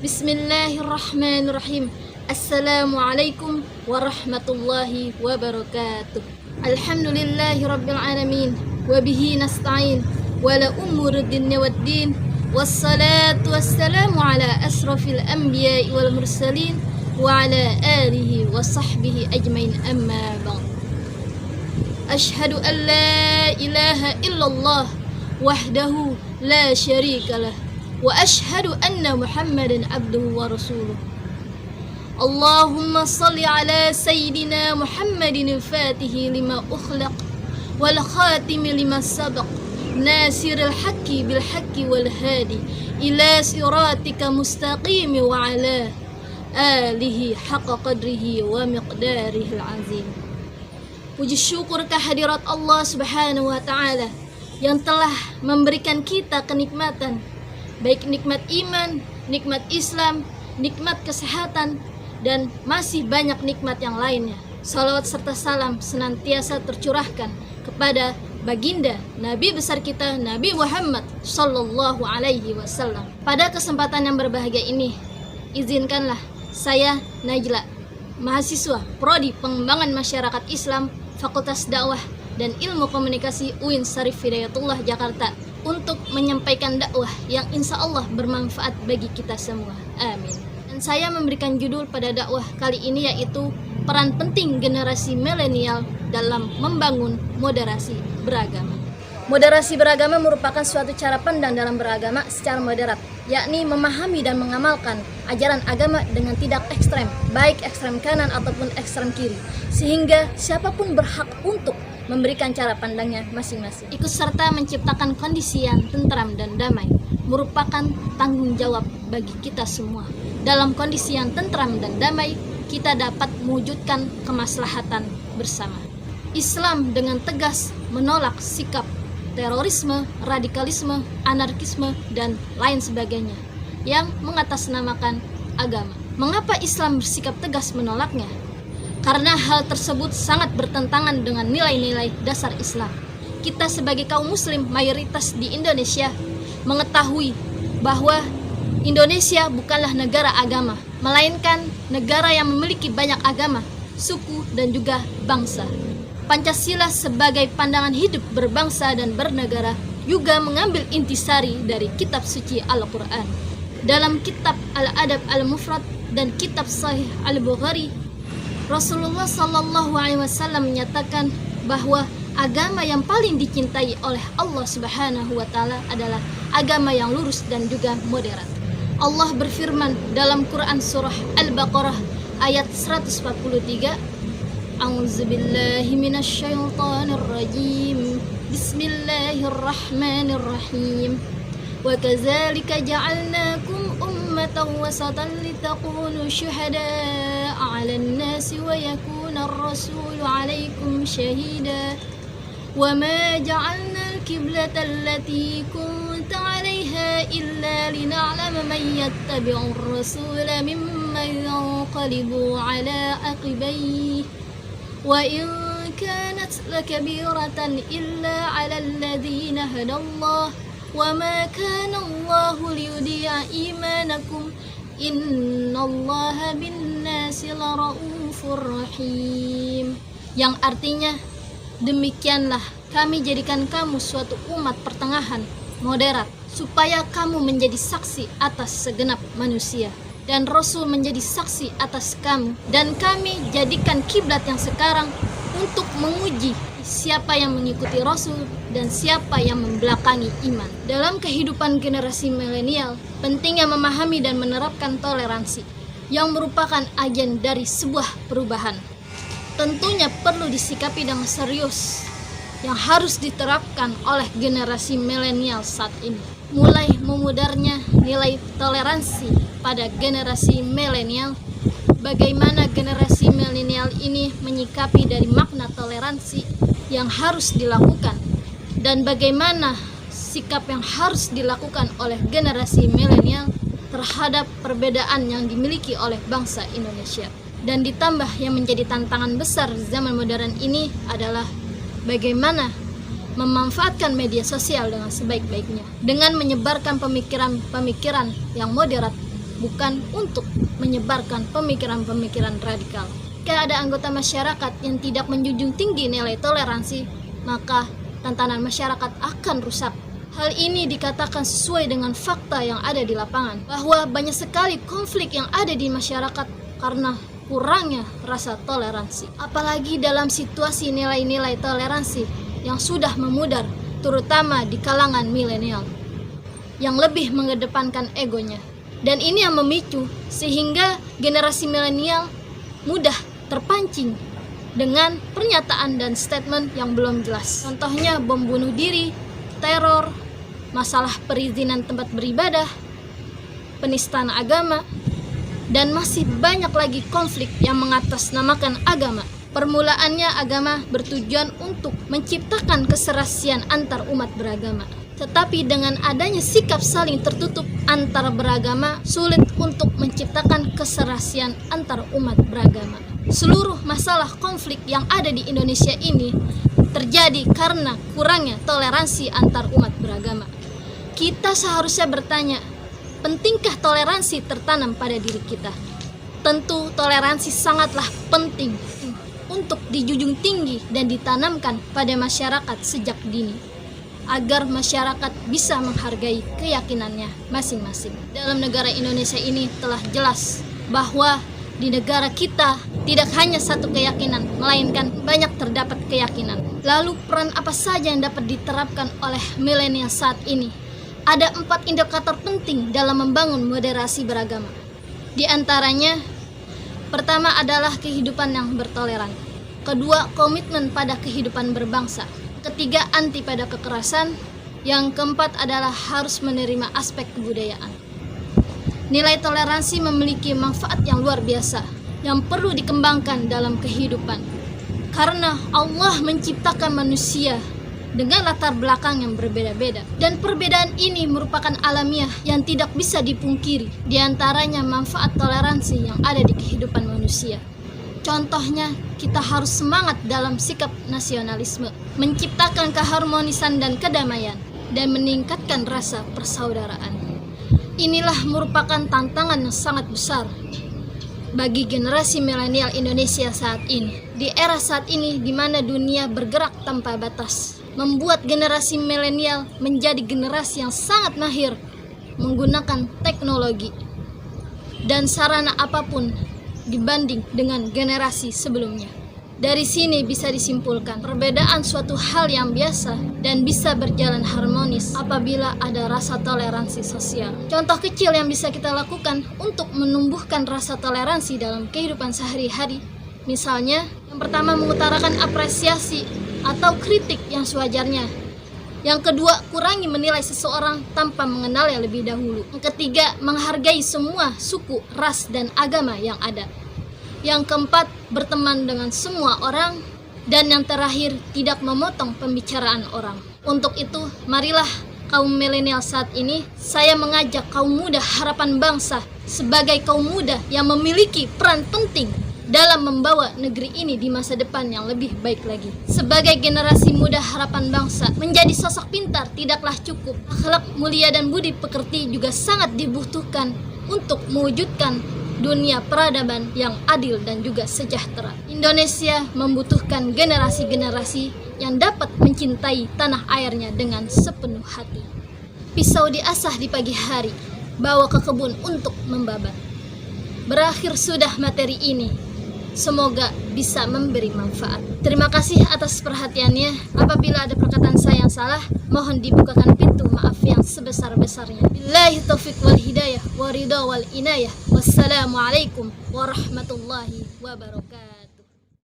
Bismillahirrahmanirrahim. Assalamualaikum warahmatullahi wabarakatuh. Alhamdulillahi rabbil alamin. Wabihi nasta'in. Wala umur dunya waddin. Wassalatu wassalamu ala asrafil anbiya'i wal mursalin. Wa ala alihi wa sahbihi ajmain amma ba'd. Ashhadu an la ilaha illallah wahdahu la syarika lah. Wa ashhadu anna Muhammadan abduhu wa rasuluh. Allahumma salli ala sayyidina Muhammadin al-fatihi lima ukhlaq wal khatimi lima sabaq nasiril haqqi bil haqqi wal hadi ila siratika mustaqimi wa ala alihi haqqa qadrihi wa miqdarihi al-azim. Puji syukur kehadirat Allah Subhanahu wa taala yang telah memberikan kita kenikmatan, baik nikmat iman, nikmat Islam, nikmat kesehatan, dan masih banyak nikmat yang lainnya. Salawat serta salam senantiasa tercurahkan kepada baginda Nabi besar kita, Nabi Muhammad Sallallahu Alaihi Wasallam. Pada kesempatan yang berbahagia ini, izinkanlah saya Najla, mahasiswa Prodi Pengembangan Masyarakat Islam, Fakultas Dakwah dan Ilmu Komunikasi UIN Syarif Hidayatullah Jakarta, untuk menyampaikan dakwah yang insya Allah bermanfaat bagi kita semua. Amin. Dan saya memberikan judul pada dakwah kali ini yaitu peran penting generasi milenial dalam membangun moderasi beragama. Moderasi beragama merupakan suatu cara pandang dalam beragama secara moderat, yakni memahami dan mengamalkan ajaran agama dengan tidak ekstrem, baik ekstrem kanan ataupun ekstrem kiri, sehingga siapapun berhak untuk memberikan cara pandangnya masing-masing. Ikut serta menciptakan kondisi yang tentram dan damai merupakan tanggung jawab bagi kita semua. Dalam kondisi yang tentram dan damai, kita dapat mewujudkan kemaslahatan bersama. Islam dengan tegas menolak sikap terorisme, radikalisme, anarkisme, dan lain sebagainya yang mengatasnamakan agama. Mengapa Islam bersikap tegas menolaknya? Karena hal tersebut sangat bertentangan dengan nilai-nilai dasar Islam. Kita sebagai kaum muslim mayoritas di Indonesia mengetahui bahwa Indonesia bukanlah negara agama, melainkan negara yang memiliki banyak agama, suku, dan juga bangsa. Pancasila sebagai pandangan hidup berbangsa dan bernegara juga mengambil intisari dari kitab suci Al-Quran. Dalam kitab Al-Adab Al-Mufrad dan kitab Sahih Al-Bukhari, Rasulullah Sallallahu Alaihi Wasallam menyatakan bahwa agama yang paling dicintai oleh Allah Subhanahu Wa Taala adalah agama yang lurus dan juga moderat. Allah berfirman dalam Quran surah Al-Baqarah ayat 143, A'udzubillahi minasyaitonir rajim. Bismillahirrahmanirrahim. Wa kadzalika ja'alnakum ummatan wasatan litakunu syuhada'a 'alan nasi wa yakuna ar-rasulu 'alaikum syahida. Wa ma ja'alna al-qiblata allati kunta 'alaiha illa lina'lama man yattabi'u ar-rasula mimman yanqalibu 'ala aqibayhi. وَإِنْ كَانَتْ لَكَبِيرَةً إِلَّا عَلَى الَّذِينَ هَدَى اللَّهُ وَمَا كَانَ اللَّهُ لِيُضِيعَ إِيمَانَكُمْ إِنَّ اللَّهَ بِالنَّاسِ لَرَءُوفٌ رَحِيمٌ. Yang artinya, demikianlah kami jadikan kamu suatu umat pertengahan, moderat, supaya kamu menjadi saksi atas segenap manusia, dan Rasul menjadi saksi atas kamu, dan kami jadikan kiblat yang sekarang untuk menguji siapa yang mengikuti Rasul dan siapa yang membelakangi iman. Dalam kehidupan generasi milenial, pentingnya memahami dan menerapkan toleransi yang merupakan agen dari sebuah perubahan. Tentunya perlu disikapi dengan serius yang harus diterapkan oleh generasi milenial saat ini. Mulai memudarnya nilai toleransi pada generasi milenial, bagaimana generasi milenial ini menyikapi dari makna toleransi yang harus dilakukan, dan bagaimana sikap yang harus dilakukan oleh generasi milenial terhadap perbedaan yang dimiliki oleh bangsa Indonesia. Dan ditambah yang menjadi tantangan besar zaman modern ini adalah bagaimana memanfaatkan media sosial dengan sebaik-baiknya dengan menyebarkan pemikiran-pemikiran yang moderat bukan untuk menyebarkan pemikiran-pemikiran radikal. Jika ada anggota masyarakat yang tidak menjunjung tinggi nilai toleransi, maka tatanan masyarakat akan rusak. Hal ini dikatakan sesuai dengan fakta yang ada di lapangan, bahwa banyak sekali konflik yang ada di masyarakat karena kurangnya rasa toleransi. Apalagi dalam situasi nilai-nilai toleransi yang sudah memudar, terutama di kalangan milenial, yang lebih mengedepankan egonya. Dan ini yang memicu sehingga generasi milenial mudah terpancing dengan pernyataan dan statement yang belum jelas. Contohnya bom bunuh diri, teror, masalah perizinan tempat beribadah, penistaan agama, dan masih banyak lagi konflik yang mengatasnamakan agama. Permulaannya agama bertujuan untuk menciptakan keserasian antar umat beragama. Tetapi dengan adanya sikap saling tertutup antar beragama, sulit untuk menciptakan keserasian antar umat beragama. Seluruh masalah konflik yang ada di Indonesia ini terjadi karena kurangnya toleransi antar umat beragama. Kita seharusnya bertanya, pentingkah toleransi tertanam pada diri kita? Tentu toleransi sangatlah penting untuk dijunjung tinggi dan ditanamkan pada masyarakat sejak dini, agar masyarakat bisa menghargai keyakinannya masing-masing. Dalam negara Indonesia ini telah jelas bahwa di negara kita tidak hanya satu keyakinan, melainkan banyak terdapat keyakinan. Lalu peran apa saja yang dapat diterapkan oleh milenial saat ini? Ada 4 indikator penting dalam membangun moderasi beragama. Di antaranya, pertama adalah kehidupan yang bertoleran. Kedua, komitmen pada kehidupan berbangsa. Ketiga, anti pada kekerasan. Yang keempat adalah harus menerima aspek kebudayaan. Nilai toleransi memiliki manfaat yang luar biasa yang perlu dikembangkan dalam kehidupan. Karena Allah menciptakan manusia dengan latar belakang yang berbeda-beda, dan perbedaan ini merupakan alamiah yang tidak bisa dipungkiri. Di antaranya manfaat toleransi yang ada di kehidupan manusia. Contohnya, kita harus semangat dalam sikap nasionalisme, menciptakan keharmonisan dan kedamaian, dan meningkatkan rasa persaudaraan. Inilah merupakan tantangan yang sangat besar bagi generasi milenial Indonesia saat ini. Di era saat ini di mana dunia bergerak tanpa batas, membuat generasi milenial menjadi generasi yang sangat mahir menggunakan teknologi dan sarana apapun dibanding dengan generasi sebelumnya. Dari sini bisa disimpulkan perbedaan suatu hal yang biasa dan bisa berjalan harmonis apabila ada rasa toleransi sosial. Contoh kecil yang bisa kita lakukan untuk menumbuhkan rasa toleransi dalam kehidupan sehari-hari, misalnya yang pertama mengutarakan apresiasi atau kritik yang sewajarnya. Yang kedua, kurangi menilai seseorang tanpa mengenalnya lebih dahulu. Yang ketiga, menghargai semua suku, ras, dan agama yang ada. Yang keempat, berteman dengan semua orang. Dan yang terakhir, tidak memotong pembicaraan orang. Untuk itu, marilah kaum milenial saat ini, saya mengajak kaum muda harapan bangsa sebagai kaum muda yang memiliki peran penting dalam membawa negeri ini di masa depan yang lebih baik lagi. Sebagai generasi muda harapan bangsa, menjadi sosok pintar tidaklah cukup. Akhlak mulia dan budi pekerti juga sangat dibutuhkan untuk mewujudkan dunia peradaban yang adil dan juga sejahtera. Indonesia membutuhkan generasi-generasi yang dapat mencintai tanah airnya dengan sepenuh hati. Pisau diasah di pagi hari, bawa ke kebun untuk membabat. Berakhir sudah materi ini. Semoga bisa memberi manfaat. Terima kasih atas perhatiannya. Apabila ada perkataan saya yang salah, mohon dibukakan pintu maaf yang sebesar-besarnya. Billahi taufiq wal hidayah wa ridha wal inayah. Wassalamualaikum warahmatullahi wabarakatuh.